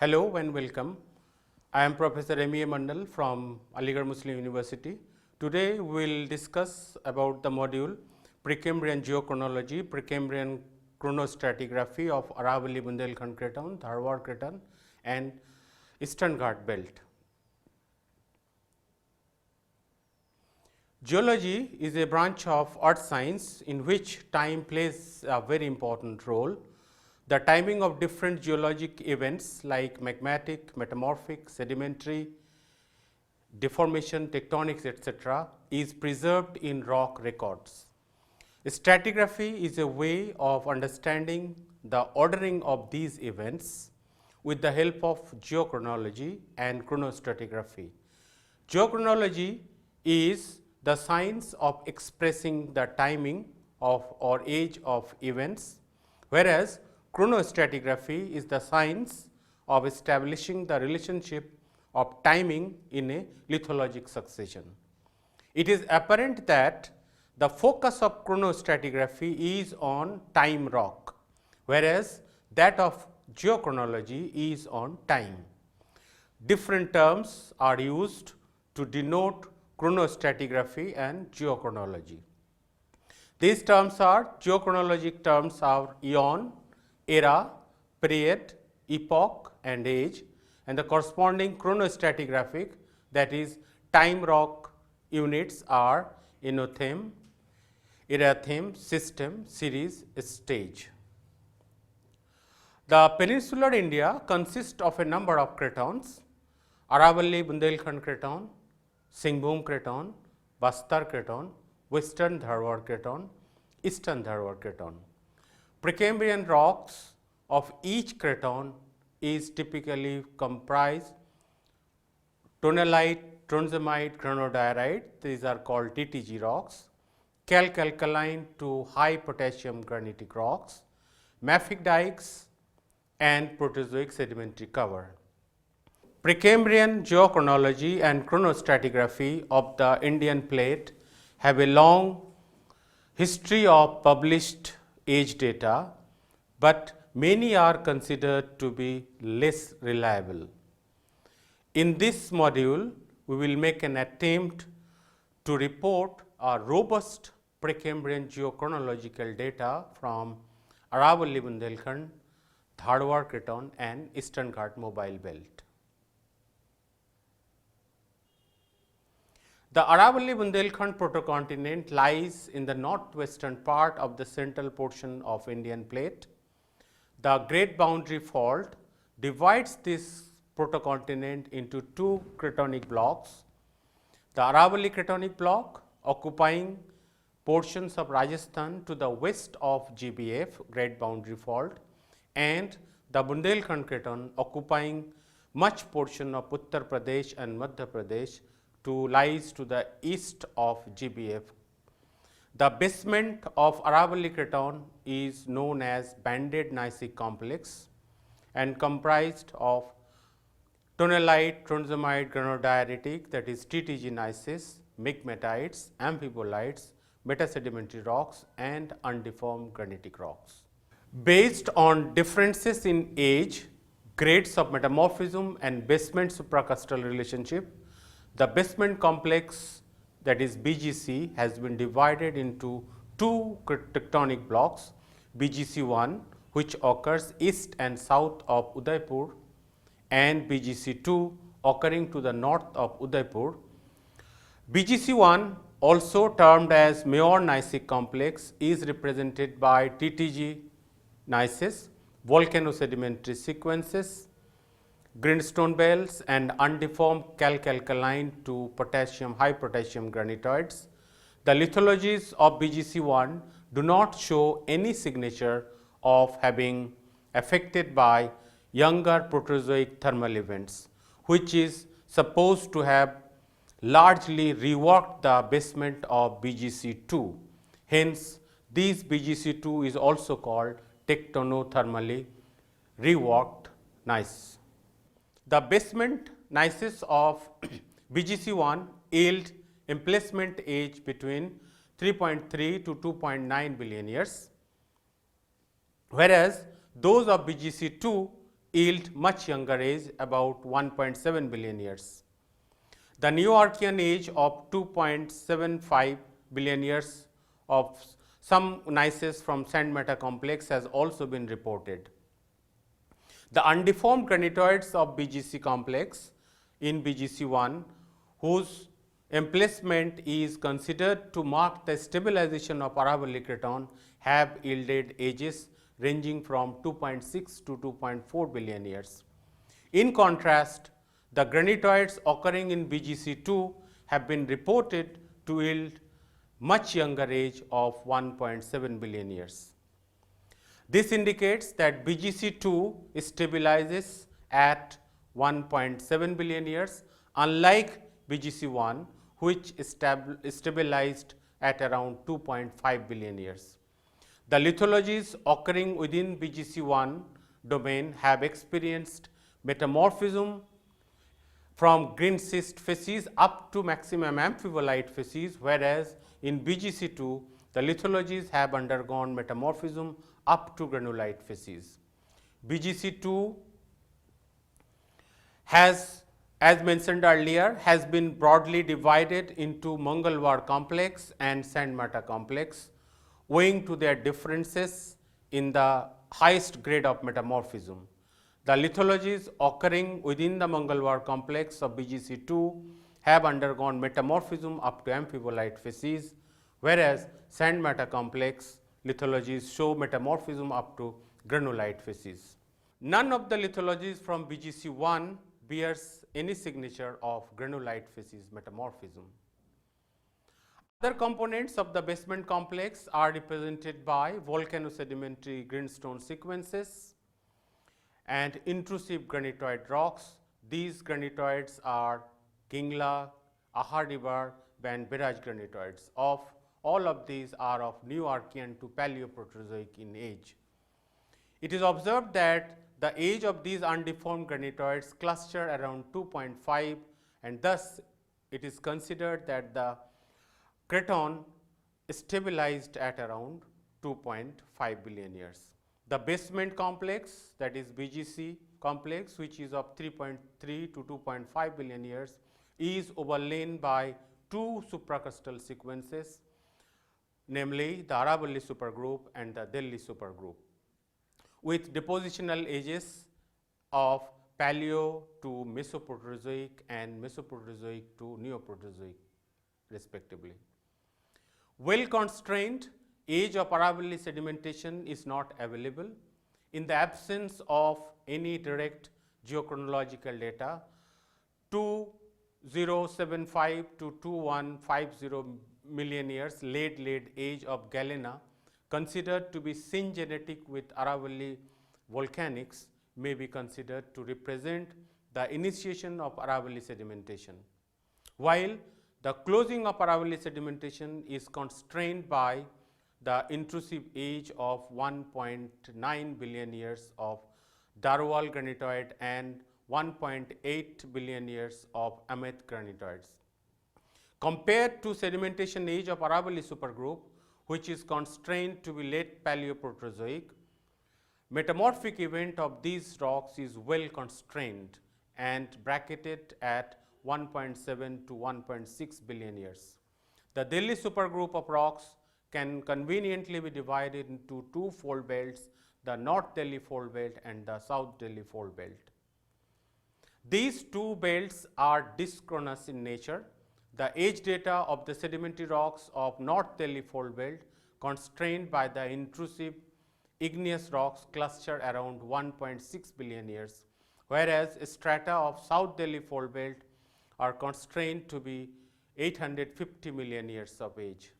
Hello and welcome. I am Professor M.E.A. Mandal from Aligarh Muslim University. Today we will discuss about the module Precambrian Geochronology, Precambrian Chronostratigraphy of Aravalli Bundelkhand Craton, Dharwar Craton and Eastern Ghat Belt. Geology is a branch of earth science in which time plays a very important role. The timing of different geologic events like magmatic, metamorphic, sedimentary, deformation, tectonics, etc., is preserved in rock records. Stratigraphy is a way of understanding the ordering of these events with the help of geochronology and chronostratigraphy. Geochronology is the science of expressing the timing of or age of events, whereas chronostratigraphy is the science of establishing the relationship of timing in a lithologic succession. It is apparent that the focus of chronostratigraphy is on time rock, whereas that of geochronology is on time. Different terms are used to denote chronostratigraphy and geochronology. These terms are geochronologic terms are eon, era, period, epoch and age, and the corresponding chronostratigraphic, that is time rock units are enothem, erathem, system, series, stage. The peninsular India consists of a number of cratons: Aravalli Bundelkhand Craton, Singhbhum Craton, Bastar Craton, Western Dharwar Craton, Eastern Dharwar Craton. Precambrian rocks of each craton is typically comprised tonalite, tronzamite, granodiorite, these are called TTG rocks, calc-alkaline to high potassium granitic rocks, mafic dikes and Proterozoic sedimentary cover. Precambrian geochronology and chronostratigraphy of the Indian plate have a long history of published age data, but many are considered to be less reliable. In this module, we will make an attempt to report a robust Precambrian geochronological data from Aravalli Bundelkhand, Dharwar Craton and Eastern Ghat Mobile Belt. The Aravalli Bundelkhand protocontinent lies in the northwestern part of the central portion of Indian plate. The Great Boundary Fault divides this protocontinent into two cratonic blocks: the Aravalli Cratonic block occupying portions of Rajasthan to the west of GBF, Great Boundary Fault, and the Bundelkhand Craton occupying much portion of Uttar Pradesh and Madhya Pradesh lies to the east of GBF. The basement of Aravalli Craton is known as banded gneissic complex and comprised of tonalite, tronzamite, granodioritic, that is TTG gneisses, migmatites, amphibolites, metasedimentary rocks and undeformed granitic rocks. Based on differences in age, grades of metamorphism and basement supracrustal relationship, the basement complex, that is BGC, has been divided into two tectonic blocks: BGC1, which occurs east and south of Udaipur, and BGC2 occurring to the north of Udaipur. BGC1, also termed as Mayor gneissic complex, is represented by TTG gneisses, volcanosedimentary sequences, grindstone belts and undeformed calc-alkaline to high potassium granitoids. The lithologies of BGC1 do not show any signature of having affected by younger Proterozoic thermal events, which is supposed to have largely reworked the basement of BGC2. Hence, this BGC2 is also called tectonothermally reworked gneiss. The basement gneisses of BGC1 yield emplacement age between 3.3 to 2.9 billion years, whereas those of BGC2 yield much younger age, about 1.7 billion years. The Neo-Archean age of 2.75 billion years of some gneisses from sand matter complex has also been reported. The undeformed granitoids of BGC complex in BGC1, whose emplacement is considered to mark the stabilization of Aravalli Craton, have yielded ages ranging from 2.6 to 2.4 billion years. In contrast, the granitoids occurring in BGC2 have been reported to yield much younger age of 1.7 billion years. This indicates that BGC2 stabilizes at 1.7 billion years, unlike BGC1, which stabilized at around 2.5 billion years. The lithologies occurring within BGC1 domain have experienced metamorphism from green schist facies up to maximum amphibolite facies, whereas in BGC2 the lithologies have undergone metamorphism up to granulite facies. BGC2 has, as mentioned earlier, has been broadly divided into Mangalwar complex and sand matter complex, owing to their differences in the highest grade of metamorphism. The lithologies occurring within the Mangalwar complex of BGC2 have undergone metamorphism up to amphibolite facies, whereas sand matter complex lithologies show metamorphism up to granulite facies. None of the lithologies from BGC1 bears any signature of granulite facies metamorphism. Other components of the basement complex are represented by volcanosedimentary greenstone sequences and intrusive granitoid rocks. These granitoids are Kingla, Ahar River, and Beraj granitoids. All of these are of Neo-Archean to Paleoproterozoic in age. It is observed that the age of these undeformed granitoids cluster around 2.5, and thus it is considered that the Craton stabilized at around 2.5 billion years. The basement complex, that is BGC complex, which is of 3.3 to 2.5 billion years, is overlain by two supracrustal sequences, namely the Aravalli supergroup and the Delhi supergroup, with depositional ages of Paleo to Mesoproterozoic and Mesoproterozoic to Neoproterozoic respectively. Well constrained age of Aravalli sedimentation is not available. In the absence of any direct geochronological data, 2075 to 2150 million years late age of Galena, considered to be syngenetic with Aravalli volcanics, may be considered to represent the initiation of Aravalli sedimentation, while the closing of Aravalli sedimentation is constrained by the intrusive age of 1.9 billion years of Darwal granitoid and 1.8 billion years of Ameth granitoids. Compared to sedimentation age of Aravalli supergroup, which is constrained to be late Paleoproterozoic, metamorphic event of these rocks is well constrained and bracketed at 1.7 to 1.6 billion years. The Delhi supergroup of rocks can conveniently be divided into two fold belts, the North Delhi fold belt and the South Delhi fold belt. These two belts are dischronous in nature. The age data of the sedimentary rocks of North Delhi fold belt, constrained by the intrusive igneous rocks, cluster around 1.6 billion years, whereas strata of South Delhi fold belt are constrained to be 850 million years of age.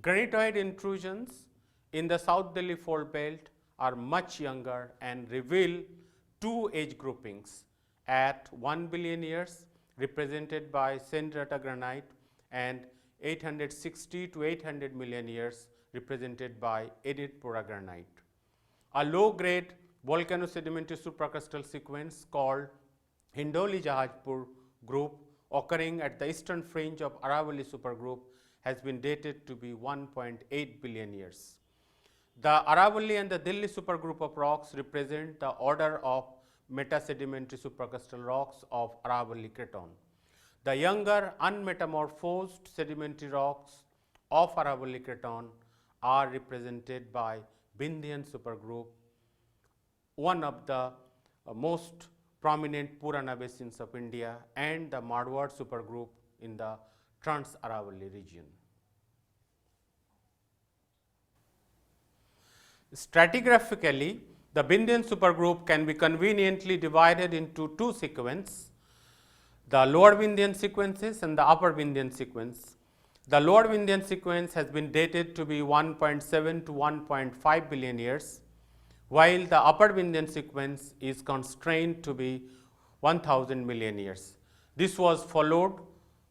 Granitoid intrusions in the South Delhi fold belt are much younger and reveal two age groupings at 1 billion years, represented by Sendrata granite, and 860 to 800 million years, represented by Edithpura granite. A low grade volcanosedimentary supracrustal sequence called Hindoli Jahajpur group, occurring at the eastern fringe of Aravalli supergroup, has been dated to be 1.8 billion years. The Aravalli and the Delhi supergroup of rocks represent the order of metasedimentary supracrustal rocks of Aravalli Craton. The younger unmetamorphosed sedimentary rocks of Aravalli Craton are represented by Vindhyan supergroup, one of the most prominent Purana basins of India, and the Marwar supergroup in the Trans-Aravalli region. Stratigraphically, the Vindhyan supergroup can be conveniently divided into two sequences, the lower Vindhyan sequences and the upper Vindhyan sequence. The lower Vindhyan sequence has been dated to be 1.7 to 1.5 billion years, while the upper Vindhyan sequence is constrained to be 1000 million years. This was followed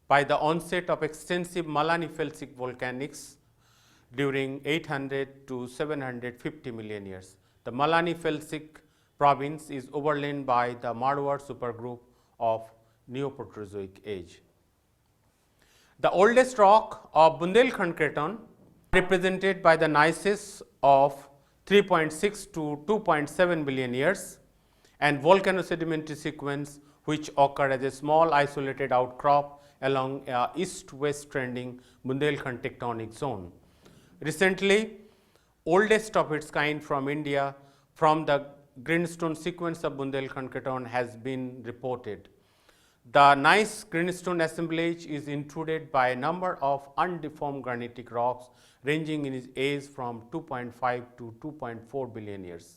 by the onset of extensive Malani-Felsic volcanics during 800 to 750 million years. The Malani-Felsic province is overlain by the Marwar supergroup of Neoproterozoic age. The oldest rock of Bundelkhand Craton, represented by the gneisses of 3.6 to 2.7 billion years, and volcanosedimentary sequence which occurred as a small isolated outcrop along a east-west trending Bundelkhand tectonic zone. Recently, oldest of its kind from India from the greenstone sequence of Bundelkhand Craton has been reported. The gneiss greenstone assemblage is intruded by a number of undeformed granitic rocks ranging in its age from 2.5 to 2.4 billion years.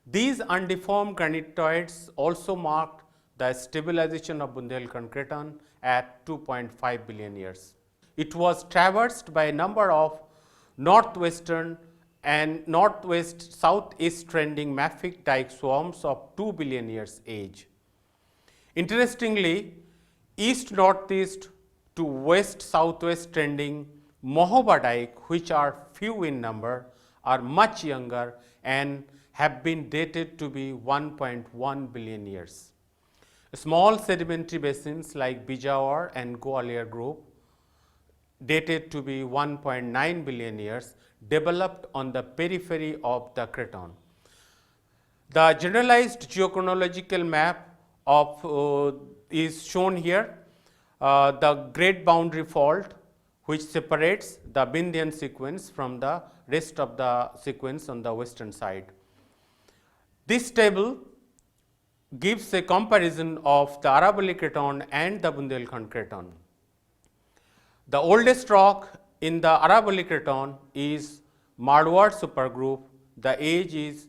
These undeformed granitoids also marked the stabilization of Bundelkhand Craton at 2.5 billion years. It was traversed by a number of northwestern and northwest southeast trending mafic dike swarms of 2 billion years age. Interestingly, east-northeast to west-southwest trending Mohoba dike, which are few in number, are much younger and have been dated to be 1.1 billion years. Small sedimentary basins like Bijawar and Gwalior group, dated to be 1.9 billion years, developed on the periphery of the craton. The generalized geochronological map of is shown here. The Great Boundary Fault, which separates the Vindhyan sequence from the rest of the sequence on the western side. This table gives a comparison of the Aravalli Craton and the Bundelkhand Craton. The oldest rock in the Aravalli Craton is Marwar supergroup. The age is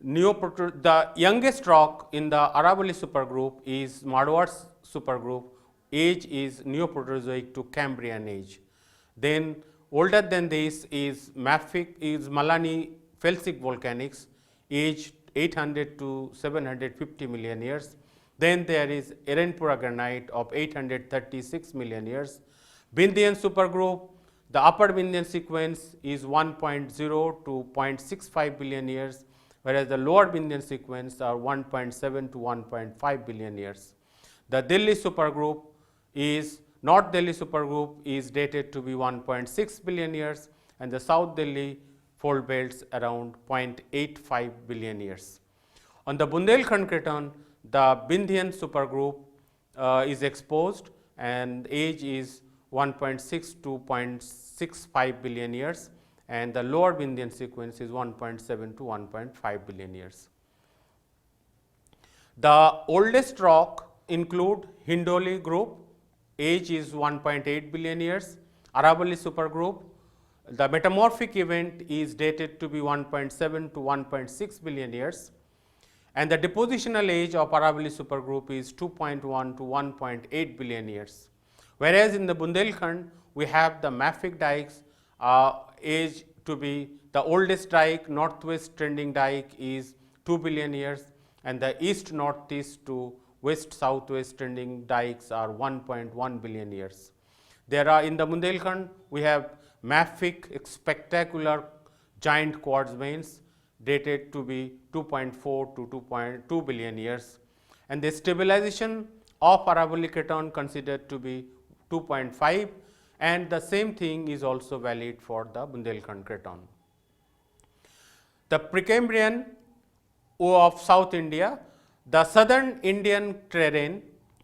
the youngest rock in the Aravalli supergroup is Marwar supergroup. Age is Neoproterozoic to Cambrian age. Then older than this is Malani-Felsic volcanics, age 800 to 750 million years. Then there is Erenpura granite of 836 million years. Vindhyan supergroup, the upper Vindhyan sequence is 1.0 to 0.65 billion years, whereas the lower Vindhyan sequence are 1.7 to 1.5 billion years. The Delhi supergroup is North Delhi supergroup is dated to be 1.6 billion years, and the South Delhi fold belts around 0.85 billion years. On the Bundelkhand Craton, the Vindhyan supergroup is exposed and age is 1.6 to 0.65 billion years, and the lower Vindhyan sequence is 1.7 to 1.5 billion years. The oldest rock include Hindoli group, age is 1.8 billion years, Aravalli supergroup. The metamorphic event is dated to be 1.7 to 1.6 billion years, and the depositional age of Aravalli supergroup is 2.1 to 1.8 billion years. Whereas in the Bundelkhand, we have the mafic dikes age to be the oldest dike, northwest trending dike is 2 billion years, and the east northeast to west southwest trending dikes are 1.1 billion years. There are in the Bundelkhand, we have mafic spectacular giant quartz veins dated to be 2.4 to 2.2 billion years, and the stabilization of Aravalli Craton considered to be 2.5, and the same thing is also valid for the Bundelkhand Craton. The Precambrian of South India, The southern Indian terrain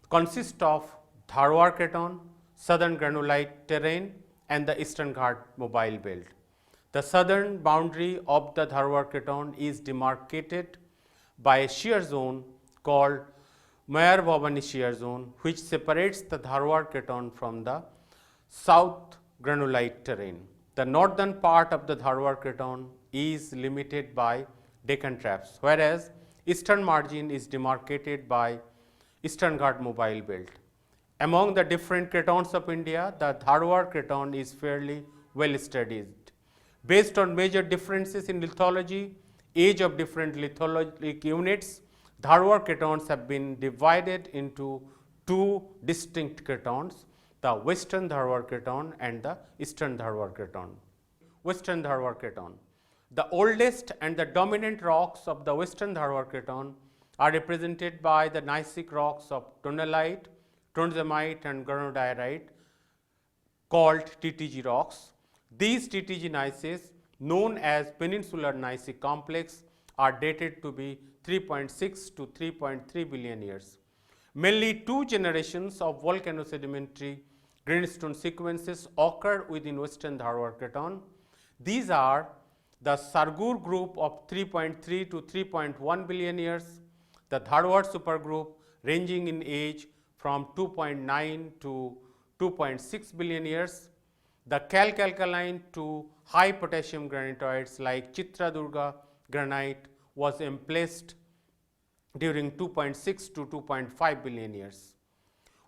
consists of Dharwar Craton, southern granulite terrain and the Eastern Ghat mobile belt. The southern boundary of the Dharwar Craton is demarcated by a shear zone called Mayar-Bhavani shear zone, which separates the Dharwar Craton from the south granulite terrain. The northern part of the Dharwar Craton is limited by Deccan Traps, whereas eastern margin is demarcated by Eastern Ghat mobile belt. Among the different cratons of India, the Dharwar Craton is fairly well studied. Based on major differences in lithology, age of different lithologic units, Dharwar cratons have been divided into two distinct cratons, the Western Dharwar Craton and the Eastern Dharwar Craton. Western Dharwar Craton. The oldest and the dominant rocks of the Western Dharwar Craton are represented by the gneissic rocks of tonalite, tronzamite and granodiorite called TTG rocks. These TTG gneisses, known as Peninsular Gneissic Complex, are dated to be 3.6 to 3.3 billion years. Mainly two generations of volcanosedimentary greenstone sequences occur within Western Dharwar Craton. These are the Sargur group of 3.3 to 3.1 billion years, the Dharwar supergroup ranging in age from 2.9 to 2.6 billion years, the calc-alkaline to high potassium granitoids like Chitradurga granite was emplaced during 2.6 to 2.5 billion years.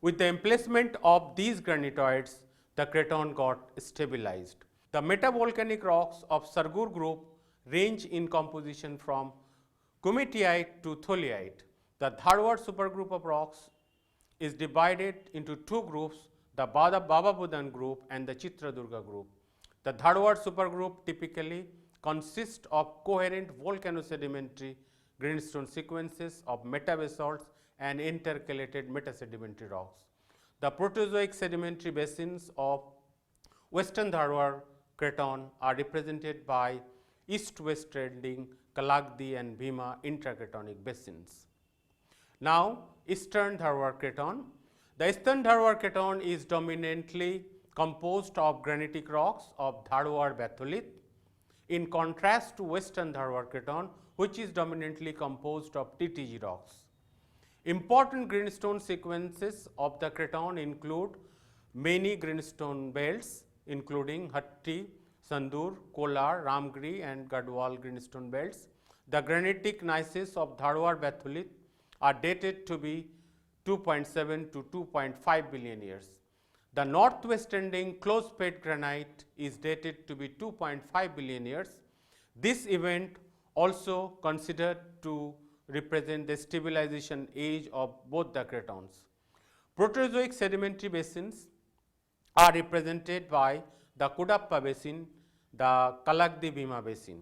With the emplacement of these granitoids, the craton got stabilized. The metavolcanic rocks of Sargur group range in composition from Kumetiite to Tholiite. The Dharwar supergroup of rocks is divided into two groups, the Baba Budan group and the Chitradurga group. The Dharwar supergroup typically consists of coherent volcanosedimentary greenstone sequences of metabasalts and intercalated metasedimentary rocks. The Proterozoic sedimentary basins of Western Dharwar Craton are represented by east-west trending Kalagdi and Bhima intracratonic basins. Now, Eastern Dharwar Craton. The Eastern Dharwar Craton is dominantly composed of granitic rocks of Dharwar batholith, in contrast to Western Dharwar Craton, which is dominantly composed of TTG rocks. Important greenstone sequences of the craton include many greenstone belts, including Hatti, Sandur, Kolar, Ramgiri and Gadwal greenstone belts. The granitic gneisses of Dharwar batholith are dated to be 2.7 to 2.5 billion years. The northwest ending closed bed granite is dated to be 2.5 billion years. This event also considered to represent the stabilization age of both the cratons. Proterozoic sedimentary basins are represented by the Kudappa basin, the Kalagdi Bhima basin.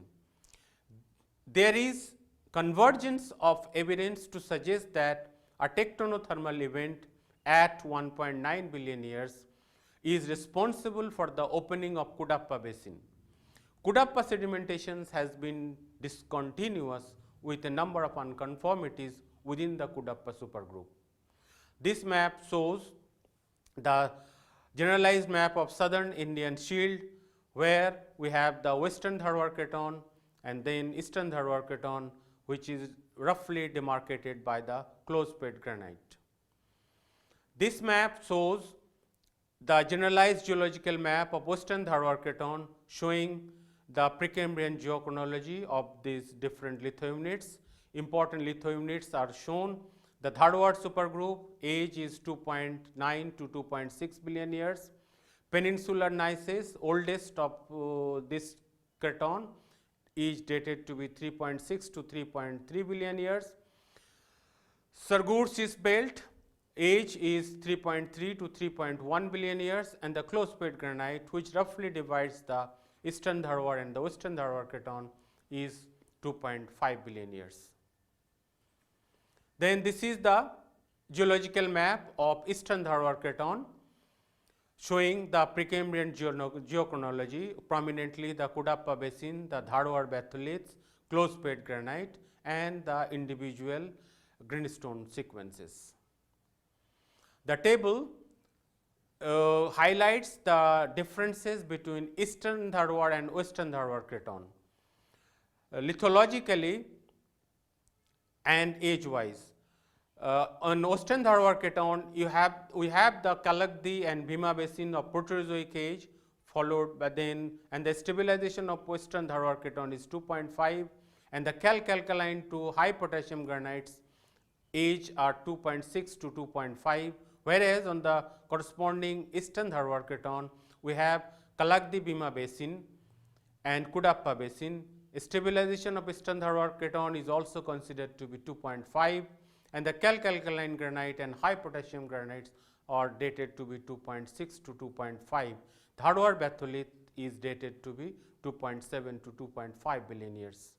There is convergence of evidence to suggest that a tectonothermal event at 1.9 billion years is responsible for the opening of Kudappa basin. Kudappa sedimentations has been discontinuous with a number of unconformities within the Kudappa supergroup. This map shows the generalized map of southern Indian shield, where we have the Western Dharwar Craton and then Eastern Dharwar Craton, which is roughly demarcated by the closed bed granite. This map shows the generalized geological map of Western Dharwar Craton, showing the Precambrian geochronology of these different lithounits. Important lithounits are shown. The Dharwar supergroup age is 2.9 to 2.6 billion years. Peninsular gneisses, oldest of this craton, is dated to be 3.6 to 3.3 billion years. Sargur schist belt age is 3.3 to 3.1 billion years, and the closed bed granite, which roughly divides the Eastern Dharwar and the Western Dharwar Craton, is 2.5 billion years. Then this is the geological map of Eastern Dharwar Craton, showing the Precambrian geochronology, prominently the Kudappa basin, the Dharwar batholiths, closed bed granite and the individual greenstone sequences. The table highlights the differences between Eastern Dharwar and Western Dharwar craton. Lithologically and age wise. On Western Dharwar craton, we have the Kalagdi and Bhima basin of Proterozoic age, followed by and the stabilization of Western Dharwar craton is 2.5, and the calc-alkaline to high potassium granites age are 2.6 to 2.5, whereas on the corresponding Eastern Dharwar craton, we have Kalagdi Bhima basin and Kudappa basin. Stabilization of Eastern Dharwar craton is also considered to be 2.5, and the calc-alkaline granite and high potassium granites are dated to be 2.6 to 2.5. Dharwar batholith is dated to be 2.7 to 2.5 billion years.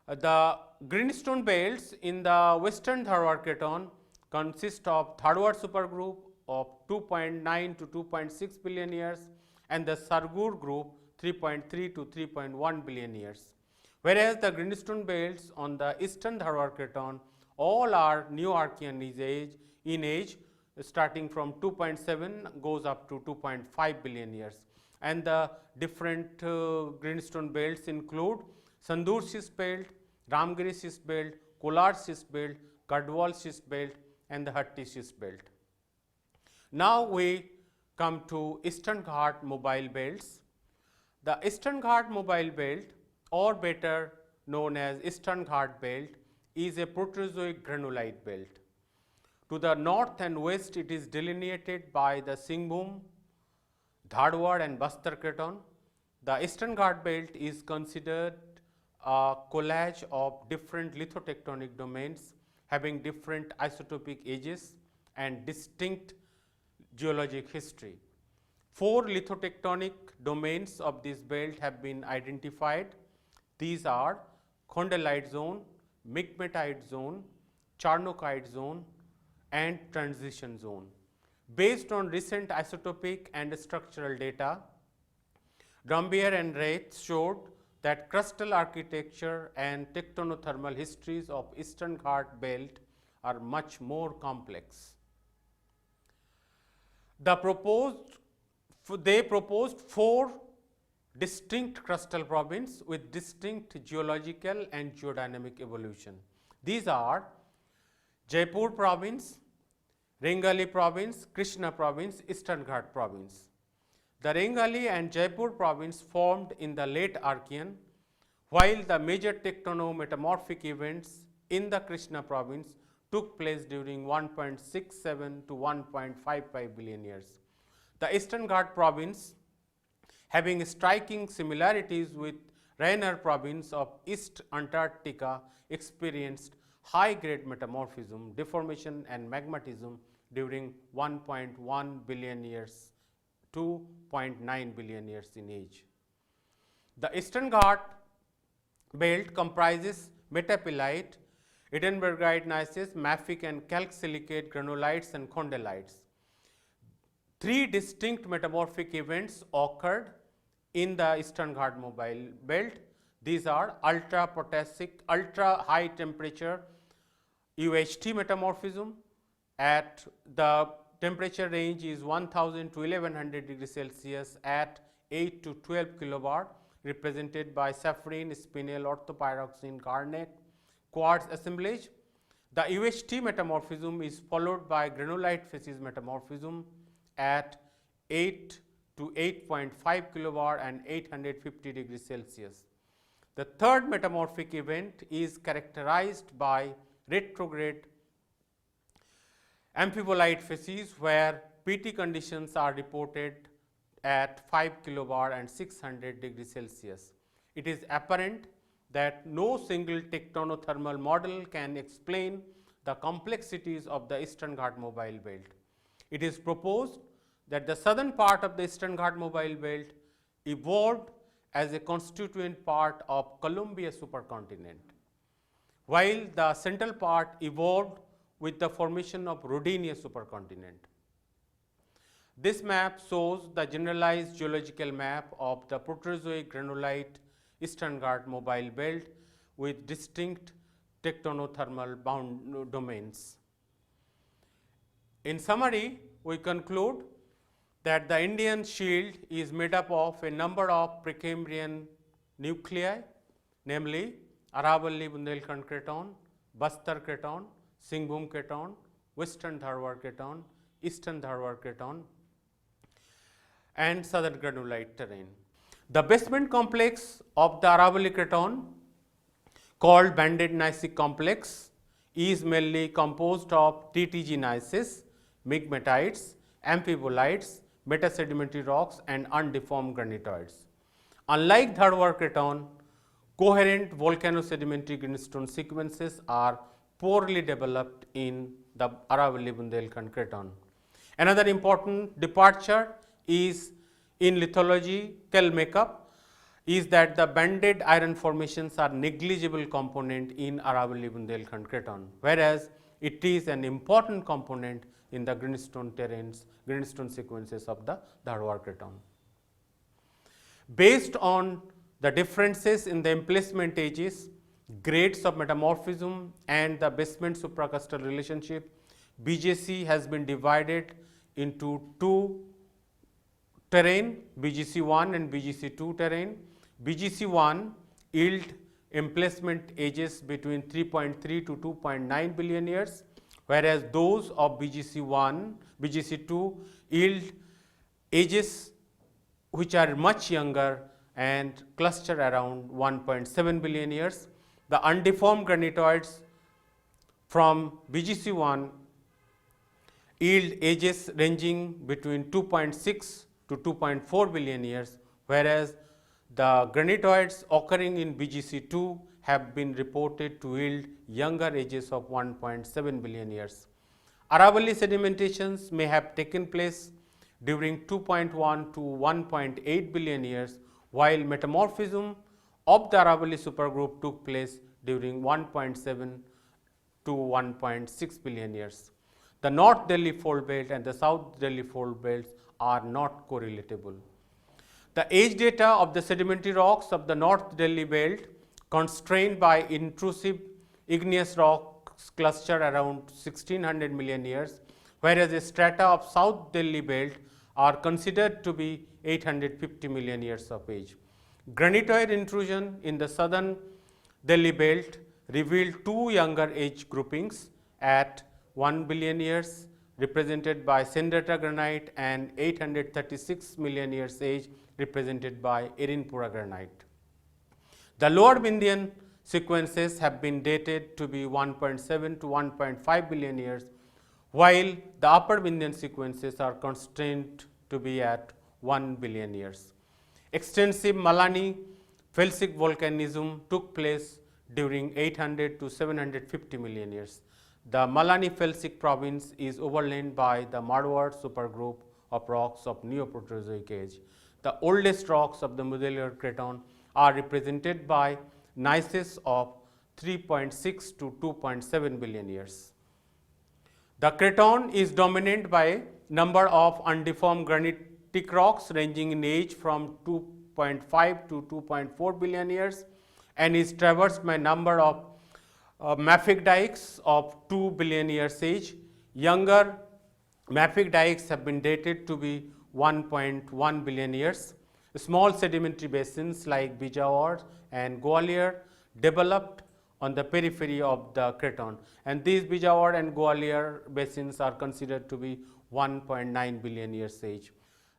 The greenstone belts in the Western Dharwar craton consist of Dharwar supergroup of 2.9 to 2.6 billion years and the Sargur group 3.3 to 3.1 billion years. Whereas the greenstone belts on the Eastern Dharwar craton all are Neo-Archean in age, starting from 2.7 goes up to 2.5 billion years, and the different greenstone belts include Sandur schist belt, Ramgiri schist belt, Kolar schist belt, Gadwal schist belt, and the Hatti schist belt. Now we come to Eastern Ghat mobile belts. The Eastern Ghat mobile belt, or better known as Eastern Ghat belt, is a Proterozoic granulite belt. To the north and west, it is delineated by the Singhbhum, Dharwar and Bastar craton. The Eastern Ghat belt is considered a collage of different lithotectonic domains having different isotopic ages and distinct geologic history. 4 lithotectonic domains of this belt have been identified. These are Khondalite zone, Migmatite zone, Charnockite zone, and transition zone. Based on recent isotopic and structural data, Rambier and Wraith showed that crustal architecture and tectonothermal histories of Eastern Ghat belt are much more complex. They proposed 4 distinct crustal provinces with distinct geological and geodynamic evolution. These are Jaipur province, Rengali province, Krishna province, Eastern Ghat province. The Rengali and Jaipur province formed in the late Archean, while the major tectono-metamorphic events in the Krishna province took place during 1.67 to 1.55 billion years. The Eastern Ghat province, having striking similarities with Rainer province of East Antarctica, experienced high-grade metamorphism, deformation and magmatism during 1.1 billion years to 0.9 billion years in age. The Eastern Ghat belt comprises metapelite, Edinburghite gneiss, mafic and calc-silicate granulites and khondalites. 3 distinct metamorphic events occurred in the Eastern Ghat mobile belt. These are ultra high temperature UHT metamorphism at the temperature range is 1000 to 1100 degrees Celsius at 8 to 12 kilobar, represented by sapphire, spinel, orthopyroxene, garnet, quartz assemblage. The UHT metamorphism is followed by granulite facies metamorphism at 8 to 8.5 kilobar and 850 degrees Celsius. The third metamorphic event is characterized by retrograde amphibolite facies, where PT conditions are reported at 5 kilobar and 600 degrees Celsius. It is apparent that no single tectonothermal model can explain the complexities of the Eastern Ghat mobile belt. It is proposed that the southern part of the Eastern Ghat mobile belt evolved as a constituent part of Columbia supercontinent, while the central part evolved with the formation of Rodinia supercontinent. This map shows the generalized geological map of the Proterozoic granulite Eastern Ghat mobile belt with distinct tectonothermal bound domains. In summary, we conclude that the Indian shield is made up of a number of Precambrian nuclei, namely Aravalli-Bundelkhand Craton, Bastar Craton, Singhbhum Craton, Western Dharwar Craton, Eastern Dharwar Craton, and southern granulite terrain. The basement complex of the Aravalli Craton, called banded gneissic complex, is mainly composed of TTG gneisses, migmatites, amphibolites, metasedimentary rocks, and undeformed granitoids. Unlike Dharwar Craton, coherent volcanosedimentary greenstone sequences are poorly developed in the Aravalli-Bundelkhand Craton. Another important departure is in lithological makeup is that the banded iron formations are negligible component in Aravalli-Bundelkhand Craton, whereas it is an important component in the greenstone terrains, greenstone sequences of the Dharwar Craton. Based on the differences in the emplacement ages, grades of metamorphism, and the basement supracrustal relationship, BGC has been divided into two terrain, BGC1 and BGC2 terrain. BGC1 yield emplacement ages between 3.3 to 2.9 billion years, whereas those of BGC2 yield ages which are much younger and cluster around 1.7 billion years. The undeformed granitoids from BGC1 yield ages ranging between 2.6 to 2.4 billion years, whereas the granitoids occurring in BGC2 have been reported to yield younger ages of 1.7 billion years. Aravalli sedimentations may have taken place during 2.1 to 1.8 billion years, while metamorphism of the Aravalli supergroup took place during 1.7 to 1.6 billion years. The North Delhi fold belt and the South Delhi fold belts are not correlatable. The age data of the sedimentary rocks of the North Delhi belt, constrained by intrusive igneous rocks, cluster around 1600 million years, whereas the strata of South Delhi belt are considered to be 850 million years of age. Granitoid intrusion in the southern Delhi belt revealed two younger age groupings at 1 billion years, represented by Sendrata granite, and 836 million years age, represented by Erinpura granite. The lower Vindhyan sequences have been dated to be 1.7 to 1.5 billion years, while the upper Vindhyan sequences are constrained to be at 1 billion years. Extensive Malani felsic volcanism took place during 800 to 750 million years. The Malani felsic province is overlain by the Marwar supergroup of rocks of Neoproterozoic age. The oldest rocks of the Modular Craton are represented by gneisses of 3.6 to 2.7 billion years. The Craton is dominated by number of undeformed granitic rocks ranging in age from 2.5 to 2.4 billion years, and is traversed by number of mafic dikes of 2 billion years age. Younger mafic dikes have been dated to be 1.1 billion years. Small sedimentary basins like Bijawar and Gwalior developed on the periphery of the Craton, and these Bijawar and Gwalior basins are considered to be 1.9 billion years age.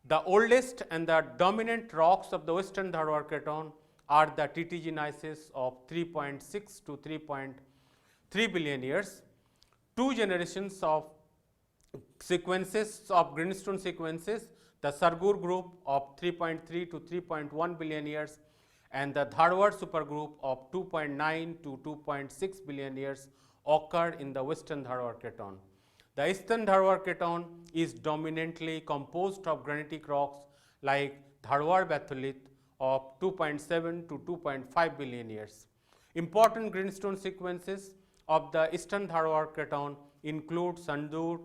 The oldest and the dominant rocks of the Western Dharwar Craton are the TTG gneisses of 3.6 to 3.3 billion years. Two generations of sequences of greenstone sequences, the Sargur group of 3.3 to 3.1 billion years and the Dharwar supergroup of 2.9 to 2.6 billion years occurred in the Western Dharwar Craton. The Eastern Dharwar Craton is dominantly composed of granitic rocks like Dharwar batholith of 2.7 to 2.5 billion years. Important greenstone sequences of the Eastern Dharwar Craton include Sandur,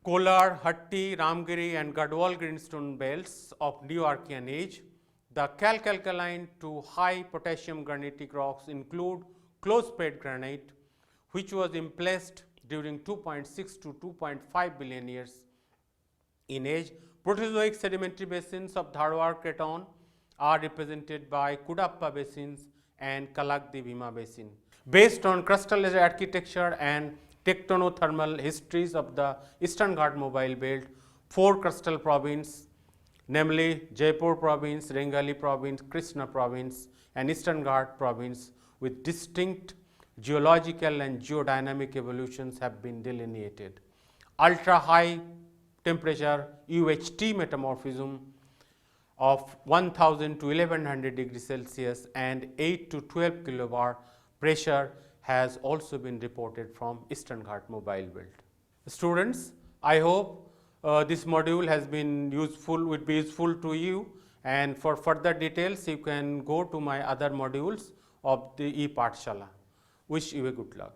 Kolar, Hatti, Ramgiri and Gadwal greenstone belts of Neo-Archean age. The calc-alkaline to high potassium granitic rocks include close packed granite, which was emplaced during 2.6 to 2.5 billion years in age. Proterozoic sedimentary basins of Dharwar Craton are represented by Kudappa basins and Kalakdi Bhima basin. Based on crustal architecture and tectonothermal histories of the Eastern Ghat mobile belt, 4 crustal provinces, namely Jaipur province, Rengali province, Krishna province and Eastern Ghat province with distinct geological and geodynamic evolutions have been delineated. Ultra high temperature UHT metamorphism of 1000 to 1100 degrees Celsius and 8 to 12 kilobar pressure has also been reported from Eastern Ghat mobile belt. Students, I hope this module has been useful, would be useful to you, and for further details you can go to my other modules of the E-Pathshala. Wish you a good luck.